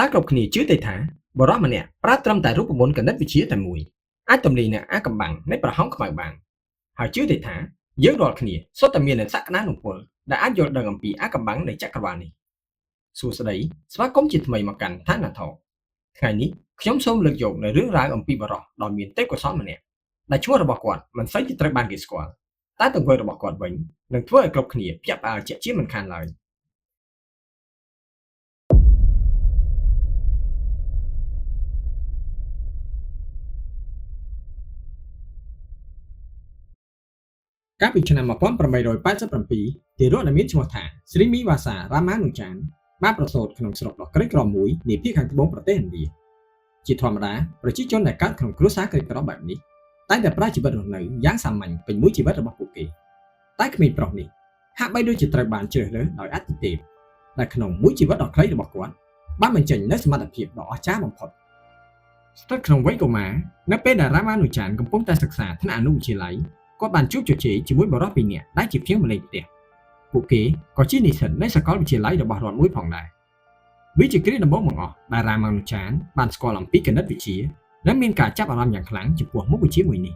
តែគ្រប់គ្នាជឿទេថាបរិសម្នាក់ប្រើត្រឹមតែរូបមន្តគណិតវិទ្យាតែមួយអាចទម្លាយនឹងអាកំបាំងនៃប្រហោងខ្មៅបានហើយជឿទេថាយើងរាល់គ្នាសុទ្ធតែមានសក្តានុពលដែលអាចយល់ដឹងអំពីអាកំបាំងនៃចក្រវាឡនេះសួស្តីស្វាគមន៍ជាថ្មីមកកាន់ឋានៈថោថ្ងៃនេះខ្ញុំសូមលើកយកនៅរឿងរ៉ាវអំពីបរិសដ៏មានទេពកោសល្យម្នាក់ដែលឈ្មោះរបស់គាត់មិនសូវជាត្រូវបានគេស្គាល់តែទង្វើរបស់គាត់វិញនឹងធ្វើឲ្យគ្រប់គ្នាភ្ញាក់ផ្អើលជាក់ជាមិនខានឡើយកាលពីឆ្នាំ1887ទារកដែលមានឈ្មោះថាស្រីមីវ៉ាសារ៉ាម៉ានូចានបានប្រសូតក្នុងស្រុកដ៏ក្រីក្រមួយនាភាគខាងត្បូងប្រទេសឥណ្ឌាជាធម្មតាប្រជាជនដែលកើតក្នុងគ្រួសារក្រីក្របែបនេះតែងតែប្រើជីវិតរស់នៅយ៉ាងសាមញ្ញពេញមួយជីវិតរបស់ពួកគេតែក្មេងប្រុសនេះហាក់បីដូចជាត្រូវបានជ្រើសរើសដោយអាទិទេពដែលក្នុងមួយជីវិតដ៏ខ្លីរបស់គាត់បានបញ្ចេញនូវសមត្ថភាពដ៏អស្ចារ្យបំផុតស្ថិតក្នុងវ័យកុមារនៅពេលដែលរ៉ាម៉ានូចានកំពុងតែសិក្សាថ្នាក់អនុវិទ្យាល័យគាត់បានជួបជជែកជាមួយបរិសុទ្ធពីរនាក់ដែលជាភ្ញៀវម្លេងផ្ទះពួកគេក៏ជានិស្សិតនៃសាកលវិទ្យាល័យរបស់រដ្ឋមួយផងដែរវាជាគ្រាដំបូងបង្អស់ដែលរ៉ាម៉ានូចានបានស្គាល់អំពីគណិតវិទ្យានិងមានការចាប់អារម្មណ៍យ៉ាងខ្លាំងចំពោះមុខវិជ្ជាមួយនេះ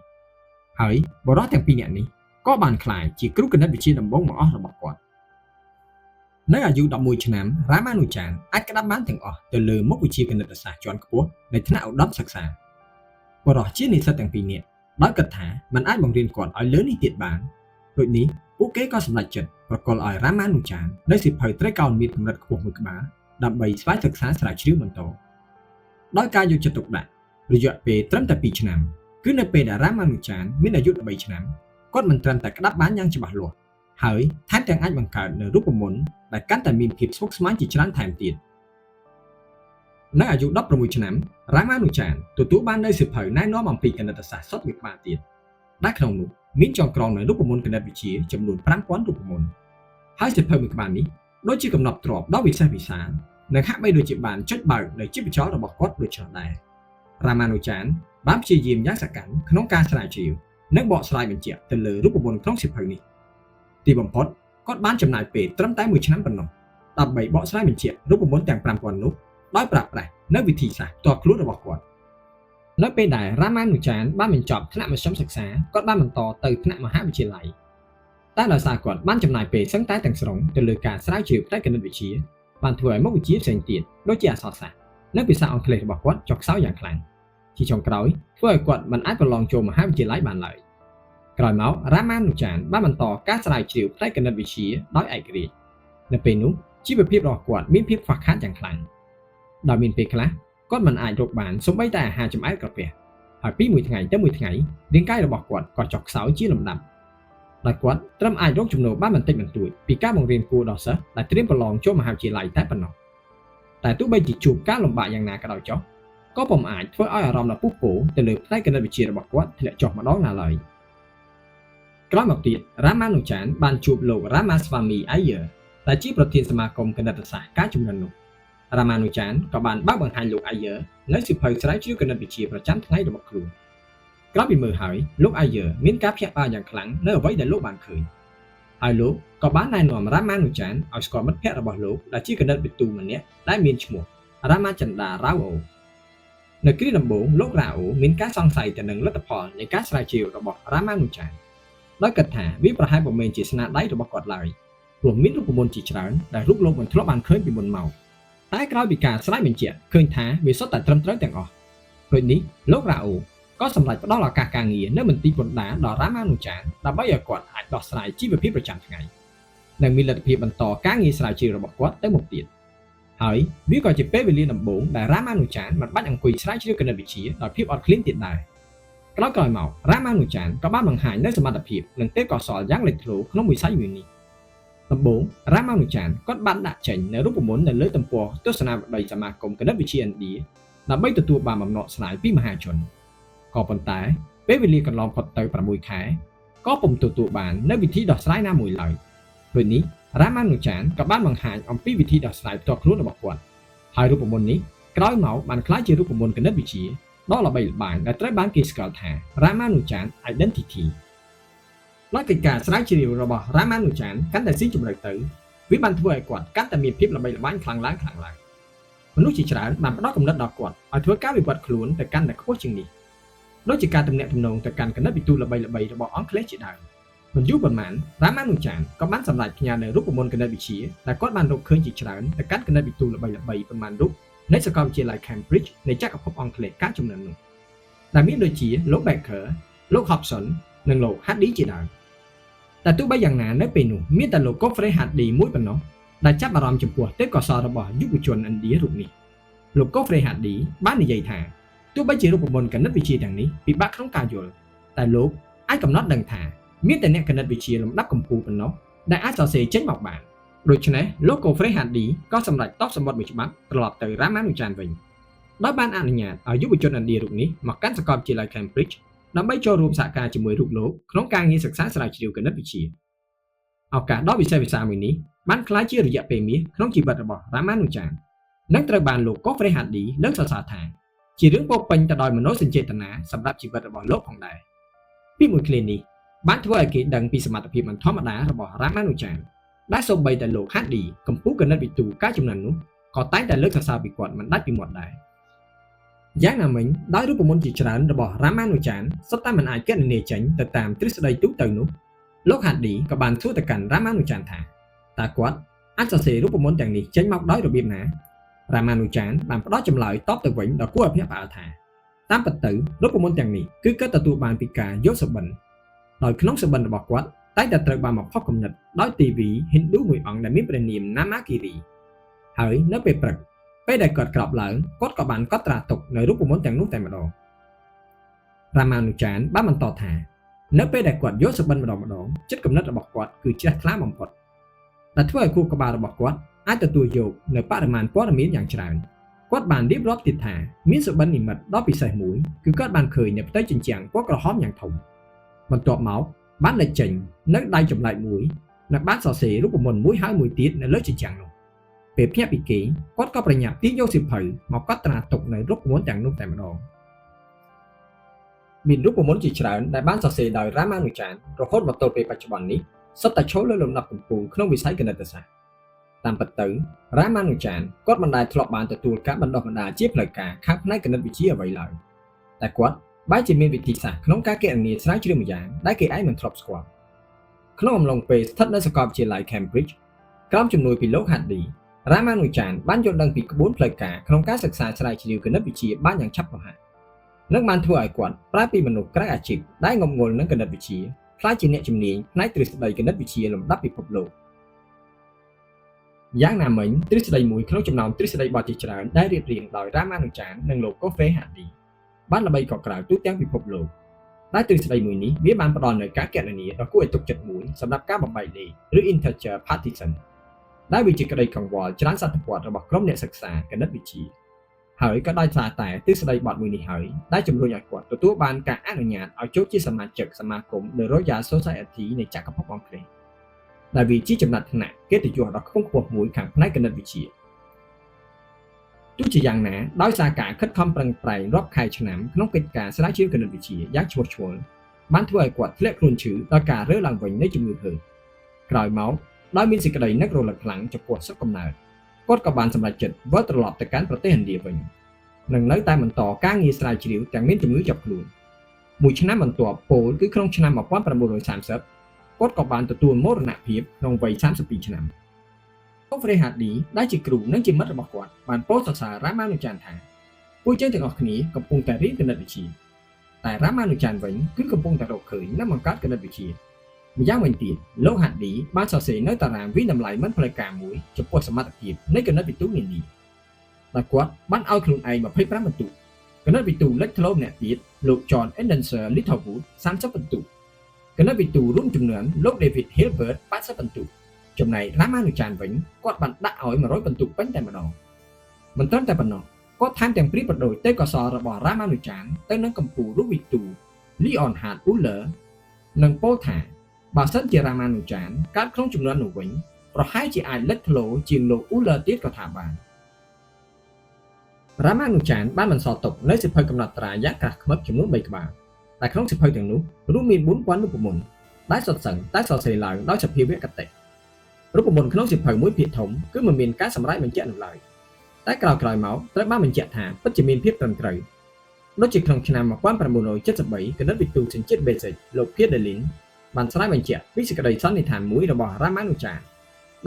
ហើយបរិសុទ្ធទាំងពីរនាក់នេះក៏បានក្លាយជាគ្រូគណិតវិទ្យាដំបូងបង្អស់របស់គាត់នៅអាយុ11ឆ្នាំរ៉ាម៉ានូចានអាចក្តាប់បានទាំងអស់ទៅលើមុខវិជ្ជាគណិតសាស្ត្រជាន់ខ្ពស់នៅថ្នាក់ឧត្តមសិក្សាបរិសុទ្ធជានិស្សិតទាំងពីរនាក់ដោយគិតថាมันអាចបង្រៀនគាត់ឲ្យលើនេះទៀតបានដូចនេះពួកគេក៏សម្រេចចិត្តប្រគល់ឲ្យរ៉ាម៉ានូចាននៅសិភៅត្រីកោណមានកម្រិតខ្ពស់មួយក្បាលដើម្បីស្វែងសិក្សាស្រាវជ្រាវបន្តដោយការយកចិត្តទុកដាក់រយៈពេលត្រឹមតែ2ឆ្នាំគឺនៅពេលដែលរ៉ាម៉ានូចានមានអាយុ13ឆ្នាំគាត់មិនត្រឹមតែក្តាប់បានយ៉ាងច្បាស់លាស់ហើយថែមទាំងអាចបង្កើតនូវរូបមន្តដែលកាន់តែមានភាពស្មុគស្មាញជាច្រើនថែមទៀតនៅអាយុ16ឆ្នាំរ៉ាម៉ានូចានទទួលបាននូវសិភៅណែនាំអំពីគណិតសាស្ត្រសុទ្ធមួយក្បាលទៀតដែលក្នុងនោះមានចងក្រងនូវរូបមន្តគណិតវិទ្យាចំនួន5000រូបមន្តហើយសិភៅមួយក្បាលនេះដូចជាកំណត់ទ្របដ៏វិសេសវិសាលនិងហាក់បីដូចជាបានចុចបើកនៅជីវចលរបស់គាត់ដូចនោះដែររ៉ាម៉ានូចានបានព្យាយាមយ៉ាងសកម្មក្នុងការស្រាវជ្រាវនិងបកស្រាយបញ្ជាក់ទៅលើរូបមន្តក្នុងសិភៅនេះទីបំផុតគាត់បានចំណាយពេលត្រឹមតែ1ឆ្នាំប៉ុណ្ណោះដើម្បីបកស្រាយបញ្ជាក់រូបមន្តទាំង5000នោះដោយប្រើប្រាស់នៅវិធីសាស្ត្រផ្ទាល់ខ្លួនរបស់គាត់នៅពេលដែលរ៉ាម៉ានូចានបានបញ្ចប់ថ្នាក់មធ្យមសិក្សាគាត់បានបន្តទៅថ្នាក់មហាវិទ្យាល័យតែដោយសារគាត់បានចំណាយពេលសឹងតែទាំងស្រុងទៅលើការស្រាវជ្រាវផ្នែកគណិតវិទ្យាបានធ្វើឲ្យមុខវិជ្ជាផ្សេងទៀតដូចជាអក្សរសាស្ត្រនិងភាសាអង់គ្លេសរបស់គាត់ចុះខ្សោយយ៉ាងខ្លាំងជាចុងក្រោយធ្វើឲ្យគាត់មិនអាចប្រឡងចូលមហាវិទ្យាល័យបានឡើយក្រោយមករ៉ាម៉ានូចានបានបន្តការស្រាវជ្រាវផ្នែកគណិតវិទ្យាដោយឯករាជ្យនៅពេលនោះជីវភាពរបស់គាត់មានភាពខ្វះខាតយ៉ាងខ្លាំងដោយមានពេលខ្លះគាត់មិនអាចរកបានសូម្បីតែអាហារចម្អែតក្រពះហើយពីមួយថ្ងៃទៅមួយថ្ងៃរាងកាយរបស់គាត់ក៏ចុះខ្សោយជាលំដាប់ដោយគាត់ត្រឹមអាចរកចំណូលបានបន្តិចបន្តួចពីការបង្រៀនគួរដល់សិស្សដែលត្រៀមប្រឡងចូលមហាវិទ្យាល័យតែប៉ុណ្ណោះតែទោះបីជាជួបការលំបាកយ៉ាងណាក៏ដោយចុះក៏ពុំអាចធ្វើឲ្យអារម្មណ៍ដ៏ពុះពោទៅលើផ្នែកគណិតវិទ្យារបស់គាត់ធ្លាក់ចុះម្ដងណាឡើយក្រោយមកទៀតរ៉ាម៉ានូចានបានជួបលោករ៉ាម៉ាស្វាមីអាយ៉ឺដែលជាប្រធានសមាគមគណិតសាស្ត្រការជំនាន់នោះរ៉ាម៉ានូចានក៏បានបើកបង្ហាញលោកអាយ៉ឺនៅសិភៅស្រាវជ្រាវគណិតវិទ្យាប្រចាំថ្ងៃរបស់ខ្លួនក្រោយពីមើលហើយលោកអាយ៉ឺមានការភ្ញាក់ផ្អើលយ៉ាងខ្លាំងនៅអ្វីដែលលោកបានឃើញហើយលោកក៏បានណែនាំរ៉ាម៉ានូចានឲ្យស្គាល់មិត្តភក្តិរបស់លោកដែលជាគណិតវិទូម្នាក់ដែលមានឈ្មោះរ៉ាម៉ាចន្ទារ៉ាវអូនៅគ្រាដំបូងលោករ៉ាអូមានការសង្ស័យទៅនឹងលទ្ធផលនៃការស្រាវជ្រាវរបស់រ៉ាម៉ានូចានដោយគិតថាវាប្រហែលពុំមែនជាស្នាដៃរបស់គាត់ឡើយព្រោះមានរូបមន្តជាច្រើនដែលរូបលោកមិនធ្លាប់បានឃើញពីមុនមកតែក្រោយពីការស្រាវបញ្ជាក់ឃើញថាវាសុទ្ធតែត្រឹមត្រូវទាំងអស់ដូចនេះលោករ៉ាអូក៏សម្រេចផ្ដល់ឱកាសការងារនៅមន្ទីរពន្ធដារដល់រ៉ាម៉ានូចានដើម្បីឲ្យគាត់អាចដោះស្រាយជីវភាពប្រចាំថ្ងៃនិងមានលទ្ធភាពបន្តការងារស្រាវជ្រាវរបស់គាត់ទៅមុខទៀតហើយវាក៏ជាពេលវេលាដំបូងដែលរ៉ាម៉ានូចានមិនបាច់អង្គុយស្រាវជ្រាវគណិតវិទ្យាដោយភាពអត់ឃ្លានទៀតដែរក្រោយមករ៉ាម៉ានូចានក៏បានបង្ហាញនូវសមត្ថភាពនិងទេពកោសល្យយ៉ាងលេចធ្លោក្នុងវិស័យមួយនេះដំបូងរ៉ាម៉ានូចានគាត់បានដាក់ចេញនូវរូបមន្តនៅលើទំព័រទស្សនាវដ្តីសមាគមគណិតវិទ្យាឥណ្ឌាដើម្បីទទួលបានបំណក់ស្រាយពីមហាជនក៏ប៉ុន្តែពេលវេលាកន្លងផុតទៅ6ខែក៏ពុំទទួលបាននូវវិធីដោះស្រាយណាមួយឡើយដូចនេះរ៉ាម៉ានូចានក៏បានបង្ហាញអំពីវិធីដោះស្រាយផ្ទាល់ខ្លួនរបស់គាត់ហើយរូបមន្តនេះក្រោយមកបានក្លាយជារូបមន្តគណិតវិទ្យាដ៏ល្បីល្បាញដែលត្រូវបានគេស្គាល់ថា Ramanujan Identity ដោយកិច្ចការស្រាវជ្រាវរបស់ Ramanujan កាន់តែស៊ីជម្រៅទៅវាបានធ្វើឲ្យគាត់កាន់តែមានភាពល្បីល្បាញខ្លាំងឡើង មនុស្សជាច្រើនបានផ្ដោតកំណត់ដល់គាត់ឲ្យធ្វើការវិវត្តខ្លួនទៅកាន់តែខ្ពស់ជាងនេះដូចជាការទំនាក់ទំនងទៅកាន់គណិតវិទូល្បីៗរបស់អង់គ្លេសជាដើមមិនយូរប៉ុន្មានរាមានុចានក៏បានសម្រេចផ្ញើនូវរូបមន្តគណិតវិទ្យាដែលគាត់បានរកឃើញជាច្រើនទៅកាន់គណិតវិទូល្បីៗប៉ុន្មានរូបនៃសាកលវិទ្យាល័យ Cambridge នៃចក្រភពអង់គ្លេសកាលជំនាន់នោះដែលមានដូចជាលោក Baker លោក Hobson និងលោក Hardy ជាដើមតែទោះបីយ៉ាងណានៅពេលនោះមានតែលោក Geoffrey Hardy មួយប៉ុណ្ណោះដែលចាប់អារម្មណ៍ចំពោះទេពកោសល្យរបស់យុវជនឥណ្ឌារូបនេះលោក Geoffrey Hardy បាននិយាយថាទោះបីជារូបមន្តគណិតវិទ្យាទាំងនេះពិបាកក្នុងការយល់តែលោកអាចកំណត់ដឹងថាមានតែអ្នកគណិតវិទ្យាលំដាប់កម្ពូលប៉ុណ្ណោះដែលអាចសរសេរចេញមកបានដូច្នេះលោក Geoffrey Hardy ក៏សម្រេចតបសម្បត្តិមួយច្បាប់ត្រឡប់ទៅរាមានុចានវិញដោយបានអនុញ្ញាតឲ្យយុវជនឥណ្ឌារូបនេះមកកាន់សាកលវិទ្យាល័យ Cambridge ដើម្បីចូលរួមសហការជាមួយរូបលោកក្នុងការងារសិក្សាស្រាវជ្រាវគណិតវិទ្យាឱកាសដ៏វិសេសវិសាលមួយនេះបានក្លាយជារយៈពេលមាសក្នុងជីវិតរបស់រាមានុចាននិងត្រូវបានលោក Geoffrey Hardy លើកសរសើរថាជារឿងពោរពេញទៅដោយមនោសញ្ចេតនាសម្រាប់ជីវិតរបស់លោកផងដែរពីមួយឃ្លានេះបានធ្វើឲ្យគេដឹងពីសមត្ថភាពមិនធម្មតារបស់រាមានុចានដែលសូម្បីតែលោក Hardy កម្ពុជាគណិតវិទូកាលជំនាន់នោះក៏តែងតែលើកសរសើរពីគាត់មិនដាច់ពីមាត់ដែរយ៉ាងណាមិញដោយរូបមន្តជាច្រើនរបស់រាមានុចានសុទ្ធតែមិនអាចគណនាចេញទៅតាមទ្រឹស្ដីទូទៅនោះលោក Hardy ក៏បានសួរទៅកាន់រាមានុចានថាតើគាត់អាចសរសេររូបមន្តទាំងនេះចេញមកដោយរបៀបណារាមានុចានបានផ្ដល់ចម្លើយតបទៅវិញដល់គួរឲ្យភ្ញាក់ផ្អើលថាតាមពិតទៅរូបមន្តទាំងនេះគឺគាត់ទទួលបានពីការយកសុបិនដោយក្នុងសុបិនរបស់គាត់តែងតែត្រូវបានមកផុសគំនិតដោយទេវីហិណ្ឌូមួយអង្គដែលមានព្រះនាម Namakiri ហើយនៅពេលព្រឹកពេលដែលគាត់ក្រោកឡើងគាត់ក៏បានកត់ត្រាទុកនៅរូបមន្តទាំងនោះតែម្ដងរាមានុចានបានបន្តថានៅពេលដែលគាត់យកសុបិនម្ដងចិត្តគំនិតរបស់គាត់គឺជ្រះថ្លាបំផុតដែលធ្វើឲ្យខួរក្បាលរបស់គាត់អាចទទួលយកនៅបរិមាណព័ត៌មានយ៉ាងច្រើនគាត់បានរៀបរាប់ទៀតថាមានសុបិននិមិត្តដ៏ពិសេសមួយគឺគាត់បានឃើញនៅផ្ទៃជញ្ជាំងពណ៌ក្រហមយ៉ាងធំបន្ទាប់មកបានលេចចេញនៅដៃចម្លែកមួយនិងបានសរសេររូបមន្តមួយហើយមួយទៀតនៅលើជញ្ជាំងនោះពេលភ្ញាក់ពីគេគាត់ក៏ប្រញាប់ទាញយកសៀវភៅមកកត់ត្រាទុកនៅរូបមន្តទាំងនោះតែម្ដងមានរូបមន្តជាច្រើនដែលបានសរសេរដោយរាមានុចានរហូតមកទល់ពេលបច្ចុប្បន្ននេះសុទ្ធតែឈរលើលំដាប់កំពូលក្នុងវិស័យគណិតសាស្ត្រតាមពិតទៅរាមានុចានគាត់មិនដែលធ្លាប់បានទទួលការបណ្ដុះបណ្ដាលជាផ្លូវការខាងផ្នែកគណិតវិទ្យាអ្វីឡើយតែគាត់បែរជាមានវិធីសាស្ត្រក្នុងការគណនាស្រាវជ្រាវមួយយ៉ាងដែលគេឯងមិនធ្លាប់ស្គាល់ក្នុងអំឡុងពេលស្ថិតនៅសាកលវិទ្យាល័យ Cambridge ក្រោមជំនួយពីលោក Hardy រាមានុចានបានយល់ដឹងពីក្បួនផ្លូវការក្នុងការសិក្សាស្រាវជ្រាវគណិតវិទ្យាបានយ៉ាងឆាប់រហ័សនិងបានធ្វើឲ្យគាត់ប្រែពីមនុស្សក្រៅអាជីពដែលងប់ងល់នឹងគណិតវិទ្យាក្លាយជាអ្នកជំនាញផ្នែកទ្រឹស្ដីគណិតវិទ្យាលំដាប់ពិភពលោកយ៉ាងណាមិញទ្រឹស្ដីមួយក្នុងចំណោមទ្រឹស្ដីបទជាច្រើនដែលរៀបរៀងដោយរាមានុចាននិងលោក Geoffrey Hardy បានល្បីកក្រៅទូទាំងពិភពលោកដែលទ្រឹស្ដីមួយនេះវាបានផ្ដល់នូវការគណនាដ៏គួរឲ្យទុកចិត្តមួយសម្រាប់ការបំបែកលេខឬ integer partition ដែលវាជាក្តីកង្វល់ច្រើនសតវត្សរបស់ក្រុមអ្នកសិក្សាគណិតវិទ្យាហើយក៏ដោយសារតែទ្រឹស្ដីបទមួយនេះហើយដែលជំរុញឲ្យគាត់ទទួលបានការអនុញ្ញាតឲ្យចូលជាសមាជិកសមាគម The Royal Society នៃចក្រភពអង់គ្លេសដែលវាជាចំណាត់ថ្នាក់កិត្តិយសដ៏ខ្ពង់ខ្ពស់មួយខាងផ្នែកគណិតវិទ្យាទោះជាយ៉ាងណាដោយសារការខិតខំប្រឹងប្រែងរាប់ខែឆ្នាំក្នុងកិច្ចការស្រាវជ្រាវគណិតវិទ្យាយ៉ាងឈ្មោះឈ្មោះបានធ្វើឲ្យគាត់ធ្លាក់ខ្លួនឈឺដោយការរើឡើងវិញនៃជំងឺហឺតក្រោយមកដោយមានសេចក្តីនឹករលឹកខ្លាំងចំពោះស្រុកកំណើតគាត់ក៏បានសម្រេចចិត្តវិលត្រឡប់ទៅកាន់ប្រទេសឥណ្ឌាវិញនិងនៅតែបន្តការងារស្រាវជ្រាវទាំងមានជំងឺជាប់ខ្លួនមួយឆ្នាំបន្ទាប់ពោលគឺក្នុងឆ្នាំ1930គាត់ក៏បានទទួលមរណភាពក្នុងវ័យ32ឆ្នាំGeoffrey Hardy ដែលជាគ្រូនិងជាមិត្តរបស់គាត់បានពោលសរសើររាមានុចានថាពួកយើងទាំងអស់គ្នាកំពុងតែរៀនគណិតវិទ្យាតែរាមានុចានវិញគឺកំពុងតែរកឃើញនិងបង្កើតគណិតវិទ្យាម្យ៉ាងវិញទៀតលោក Hardy បានសរសេរនៅតារាងវិតម្លៃមិនផ្លូវការមួយចំពោះសមត្ថភាពនៃគណិតវិទូនានាដែលគាត់បានឲ្យខ្លួនឯង25បន្ទុកគណិតវិទូលេចធ្លោម្នាក់ទៀតលោក John Endenser Littlewood 30បន្ទុកគណិតវិទូរួមចំនួនលោក David Hilbert 80បន្ទុកចំណែករាមានុចានវិញគាត់បានដាក់ឲ្យ100បន្ទុកពេញតែម្ដងមិនត្រឹមតែប៉ុណ្ណោះគាត់ថែមទាំងព្រៀបប្រដូចទេពកោសល្យរបស់រាមានុចានទៅនឹងកម្ពុជារូបវិទូ Leonhard Euler និងពោលថាបើសិនជារាមានុចានកើតក្នុងចំនួននោះវិញប្រហែលជាអាចលេចធ្លោជាងលោក Euler ទៀតក៏ថាបានរាមានុចានបានបន្សល់ទុកនៅសៀវភៅកំណត់ត្រាយ៉ាងក្រាស់ឃ្មឹកចំនួន3ក្បាលដែលក្នុងសៀវភៅទាំងនោះរួមមាន 4000 រូបមន្តដែលសុទ្ធសឹងតែសរសេរឡើងដោយសភាវគតិរូបមន្តក្នុងសៀវភៅមួយភាគធំគឺមិនមានការសម្រាយបញ្ជាក់នោះឡើយ តែក្រោយៗមកត្រូវបានបញ្ជាក់ថាពិតជាមានភាពត្រឹមត្រូវដូចជាក្នុងឆ្នាំ1973គណិតវិទូសញ្ជាតិ Basic លោក Pierre-Delin បានស្រាវបញ្ជាក់ពីសេចក្តីសន្និដ្ឋានមួយរបស់រាមានុចារ្យ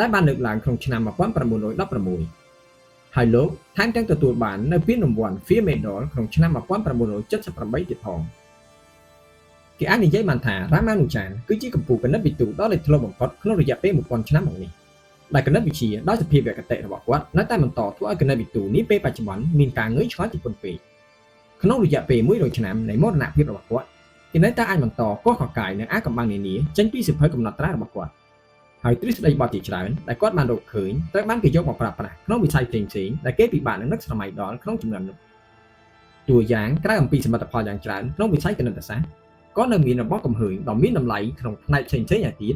ដែលបានលើកឡើងក្នុងឆ្នាំ1916ហើយលោកថែមទាំងទទួលបាននៅពានរង្វាន់ Fields Medal ក្នុងឆ្នាំ1978ទៀតផងគេអាចនិយាយបានថារាមានុចារ្យគឺជាកម្ពុជាគណិតវិទូដ៏លេចធ្លោបំផុតក្នុងរយៈពេល1000ឆ្នាំមកនេះដែលគណិតវិទ្យាដោយសភាវគតិរបស់គាត់នៅតែបន្តធ្វើឲ្យគណិតវិទូនេះពេលបច្ចុប្បន្នមានការងឿងឆ្ងល់ជាពន់ពេកក្នុងរយៈពេល100ឆ្នាំនៃមរណភាពរបស់គាត់គេនៅតែអាចបន្តកោះកកាយនៅអាកំបាំងនានាចេញពីសិភៅកំណត់ត្រារបស់គាត់ហើយទ្រឹស្ដីបទជាច្រើនដែលគាត់បានរកឃើញត្រូវបានគេយកមកប្រើប្រាស់ក្នុងវិស័យផ្សេងៗដែលគេពិបាកនឹងនឹកស្រមៃដល់ក្នុងចំនួននោះតួយ៉ាងក្រៅអំពីសមិទ្ធផលយ៉ាងច្រើនក្នុងវិស័យគណិតសាស្ត្រក៏នៅមានរបស់កំហើញដ៏មានតម្លៃក្នុងផ្នែកផ្សេងៗឯទៀត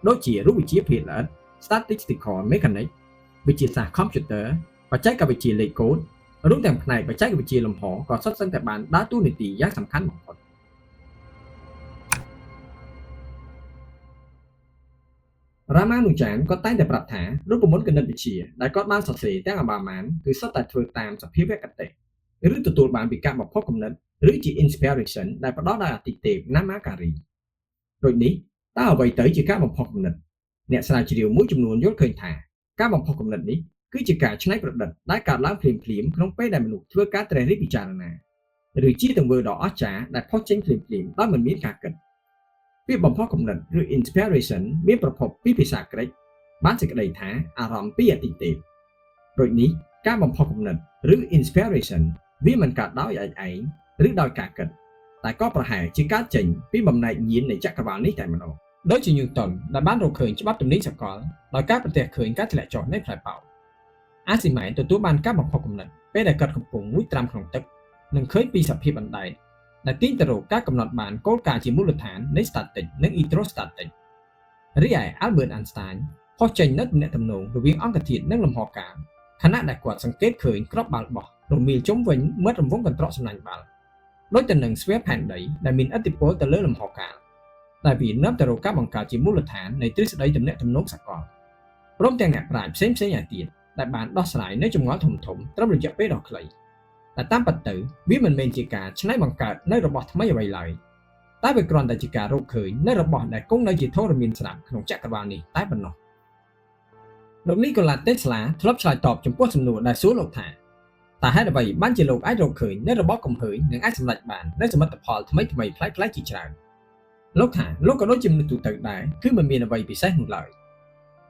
ដូចជារូបវិទ្យាភាគល្អិត Statistical Mechanics វិទ្យាសាស្ត្រ Computer បច្ចេកវិទ្យាលេខកូដរួមទាំងផ្នែកបច្ចេកវិទ្យាលំហក៏សុទ្ធសឹងតែបានដើរតួនាទីយ៉ាងសំខាន់បំផុតរាមានុចារ្យក៏តែងតែប្រាប់ថារូបមន្តគណិតវិទ្យាដែលគាត់បានសរសេរទាំងអបាមានគឺសុទ្ធតែធ្វើតាមសភាវគតិឬទទួលបានពីការបំផុសគំនិតឬជា inspiration ដែលផ្ដល់ដោយអាទិទេព Namakari ដូចនេះតើអ្វីទៅជាការបំផុសគំនិតអ្នកស្រាវជ្រាវមួយចំនួនយល់ឃើញថាការបំផុសគំនិតនេះគឺជាការច្នៃប្រឌិតដែលកើតឡើងភ្លាមៗក្នុងពេលដែលមនុស្សធ្វើការត្រិះរិះពិចារណាឬជាទង្វើដ៏អស្ចារ្យដែលផុសចេញភ្លាមៗដោយមិនមានការគិតពាក្យបំផុសគំនិតឬ inspiration មានប្រភពពីភាសាក្រិកបានសេចក្តីថាអារម្មណ៍ពីអាទិទេពដូចនេះការបំផុសគំនិតឬ inspiration វាមិនកើតដោយឯងឬដោយការគិតតែក៏ប្រហែលជាកើតចេញពីបំណែកញាណនៃចក្រវាឡនេះតែម្ដងដូចជា Newton ដែលបានរកឃើញច្បាប់ទំនេរសកលដោយការប្រទះឃើញការធ្លាក់ចុះនៃផ្លែប៉ោមអាស៊ីម៉ែនទទួលបានការបំផុសគំនិតពេលដែលគាត់កំពុងងូតត្រាំក្នុងទឹកនិងឃើញពីសភាពអណ្ដែតដែលទាញទៅរកការកំណត់បានគោលការណ៍ជាមូលដ្ឋាននៃ static និង hydrostatic រីឯ Albert Einstein ផុសចេញនូវទំនាក់ទំនងរវាងអង្គធាតុនិងលំហកាលខណៈដែលគាត់សង្កេតឃើញគ្រាប់បាល់បោះរមៀលជុំវិញមាត់រង្វង់កន្ត្រកសំណាញ់បាល់ដូចទៅនឹងស្វែផែនដីដែលមានឥទ្ធិពលទៅលើលំហកាលដែលវានាំទៅរកការបង្កើតជាមូលដ្ឋាននៃទ្រឹស្ដីទំនាក់ទំនងសកលព្រមទាំងអ្នកប្រាជ្ញផ្សេងៗឯទៀតដែលបានដោះស្រាយនៅចម្ងល់ធំៗត្រឹមរយៈពេលដ៏ខ្លីតែតាមពិតទៅវាមិនមែនជាការច្នៃបង្កើតនៅរបស់ថ្មីអ្វីឡើយតែវាគ្រាន់តែជាការរកឃើញនៅរបស់ដែលគង់នៅជាធរមានស្រាប់ក្នុងចក្រវាឡនេះតែប៉ុណ្ណោះលោកនីកូឡាតេស្លាធ្លាប់ឆ្លើយតបចំពោះសំណួរដែលសួរលោកថាតើហេតុអ្វីបានជាលោកអាចរកឃើញនៅរបស់កំហើញនិងអាចសម្រេចបាននៅសមិទ្ធផលថ្មីៗប្លែកៗជាច្រើនលោកថាលោកក៏ដូចជាមនុស្សទូទៅដែរគឺមិនមានអ្វីពិសេសនោះឡើយ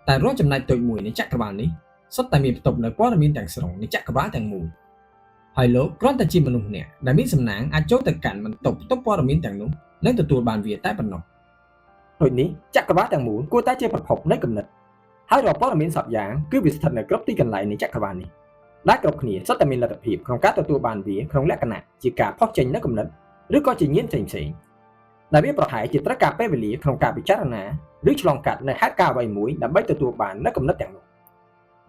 តែរាល់ចំណែកតូចមួយនៃចក្រវាឡនេះសុទ្ធតែមានផ្ទុកនៅព័ត៌មានទាំងស្រុងនៃចក្រវាឡទាំងមូលហើយលោកគ្រាន់តែជាមនុស្សម្នាក់ដែលមានសំណាងអាចចូលទៅកាន់បន្ទប់ផ្ទុកព័ត៌មានទាំងនោះនិងទទួលបានវាតែប៉ុណ្ណោះដូចនេះចក្រវាឡទាំងមូលគួរតែជាប្រភពនៃគំនិតហើយរាល់ព័ត៌មានសពយ៉ាងគឺវាស្ថិតនៅគ្រប់ទីកន្លែងនៃចក្រវាឡនេះដែលគ្រប់គ្នាសុទ្ធតែមានលទ្ធភាពក្នុងការទទួលបានវាក្នុងលក្ខណៈជាការផុសចេញនូវគំនិតឬក៏ជាញាណផ្សេងៗដែលវាប្រហែលជាត្រូវការពេលវេលាក្នុងការពិចារណាឬឆ្លងកាត់នៅហេតុការណ៍អ្វីមួយដើម្បីទទួលបាននូវគំនិតទាំងនោះ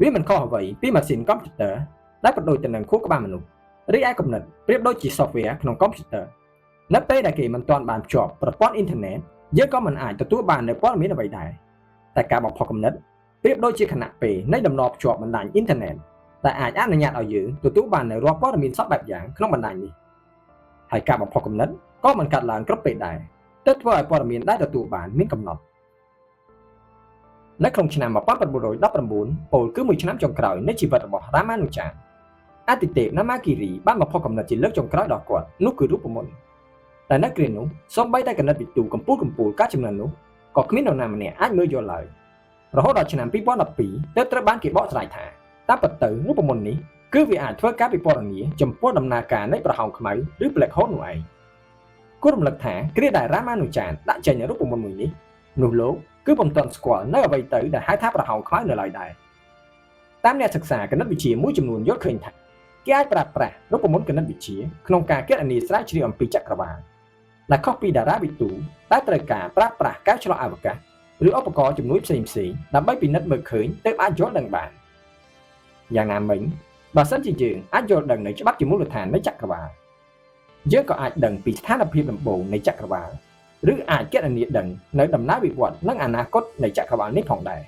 វាមិនខុសអ្វីពីម៉ាស៊ីនកុំព្យូទ័រដែលប្រដូចទៅនឹងខួរក្បាលមនុស្សឬឯគំនិតប្រៀបដូចជា software ក្នុងកុំព្យូទ័រនៅពេលដែលគេមិនទាន់បានភ្ជាប់ប្រព័ន្ធអ៊ីនធឺណិតយើងក៏មិនអាចទទួលបាននូវព័ត៌មានអ្វីដែរតែការបំផុសគំនិតប្រៀបដូចជាខណៈពេលនៃដំណភ្ជាប់បណ្ដាញអ៊ីនធឺណិតដែលអាចអនុញ្ញាតឲ្យយើងទទួលបាននូវរាល់ព័ត៌មានសពបែបយ៉ាងក្នុងបណ្ដាញនេះហើយការបំផុសគំនិតក៏មិនកាត់ឡើងគ្រប់ពេលដែរទើបធ្វើឲ្យព័ត៌មានដែលទទួលបានមានកំណត់នៅក្នុងឆ្នាំ1919ពលគឺមួយឆ្នាំចុងក្រោយនៃជីវិតរបស់រាមានុចារ្យអាទិទេព Namakiri បានបំផុសគំនិតជាលើកចុងក្រោយដល់គាត់នោះគឺរូបមន្តតែនៅគ្រានោះសូម្បីតែគណិតវិទូកំពូលការចំនួននោះក៏គ្មាននរណាម្នាក់អាចមើលយល់ឡើយរហូតដល់ឆ្នាំ2012ទើបត្រូវបានគេបកស្រាយថាតាមពិតទៅរូបមន្តនេះគឺវាអាចធ្វើការពិពណ៌នាចំពោះដំណើរការនៃប្រហោងខ្មៅឬ Black Hole នោះឯងគួររំលឹកថាគ្រាដែលរាមានុចារ្យដាក់ចេញរូបមន្តមួយនេះនោះលោកគឺពុំទាន់ស្គាល់នៅអ្វីទៅដែលហៅថាប្រហោងខ្មៅនៅឡើយដែរតាមអ្នកសិក្សាគណិតវិទ្យាមួយចំនួនយល់ឃើញថាគេអាចប្រើប្រាស់រូបមន្តគណិតវិទ្យាក្នុងការគណនាស្រាវជ្រាវអំពីចក្រវាឡដែលខុសពីតារាវិទូដែលត្រូវការប្រើប្រាស់កែវឆ្លងអវកាសឬឧបករណ៍ជំនួយផ្សេងៗដើម្បីពិនិត្យមើលឃើញទើបអាចយល់ដឹងបានយ៉ាងណាមិញបើសិនជាយើងអាចយល់ដឹងនៅច្បាប់ជាមូលដ្ឋាននៃចក្រវាឡយើងក៏អាចដឹងពីស្ថានភាពដំបូងនៃចក្រវាឡឬអាចគណនាដឹងនៅដំណើរវិវត្តន៍និងអនាគតនៃចក្រវាឡនេះផងដែរ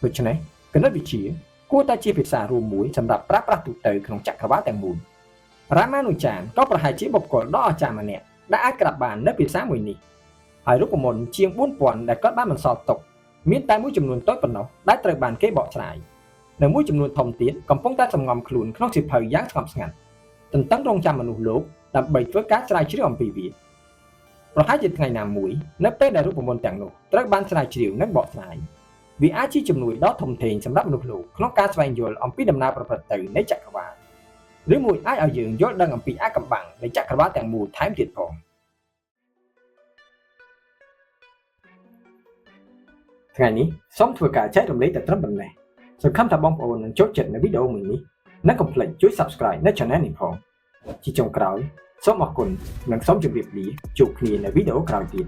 ដូច្នេះគណិតវិទ្យា គួរតែជាភាសារួមមួយសម្រាប់ប្រើប្រាស់ទូទៅក្នុងចក្រវាឡទាំងមូលរាមានុចានក៏ប្រហែលជាបុគ្គលដ៏អស្ចារ្យម្នាក់ដែលអាចក្រាបបាននៅភាសាមួយនេះហើយរូបមន្តជាង 4000 ដែលគាត់បានបន្សល់ទុកមានតែមួយចំនួនតូចប៉ុណ្ណោះដែលត្រូវបានគេបកស្រាយនៅមួយចំនួនធំទៀតកំពុងតែសំងំខ្លួនក្នុងសៀវភៅយ៉ាងស្ងប់ស្ងាត់ទន្ទឹងរង់ចាំមនុស្សលោកដើម្បីធ្វើការស្រាវជ្រាវអំពីវាប្រហែលជាថ្ងៃណាមួយនៅពេលដែលរូបមន្តទាំងនោះត្រូវបានស្រាវជ្រាវនិងបកស្រាយវាអាចជាជំនួយដ៏ធំធេងសម្រាប់មនុស្សលោកក្នុងការស្វែងយល់អំពីដំណើរប្រព្រឹត្តទៅនៃចក្រវាឡឬមួយអាចឲ្យយើងយល់ដឹងអំពីអាថ៌កំបាំងនៃចក្រវាឡទាំងមូលថែមទៀតផងថ្ងៃនេះសូមធ្វើការចែករំលែកតែត្រឹមប៉ុណ្ណេះសង្ឃឹមថាបងប្អូននឹងចូលចិត្តនៅវីដេអូមួយនេះនិងកុំភ្លេចជួយ Subscribe នៅ Channel នេះផងជាចុងក្រោយសូមអរគុណនិងសូមជម្រាបលាជួបគ្នានៅវីដេអូក្រោយទៀត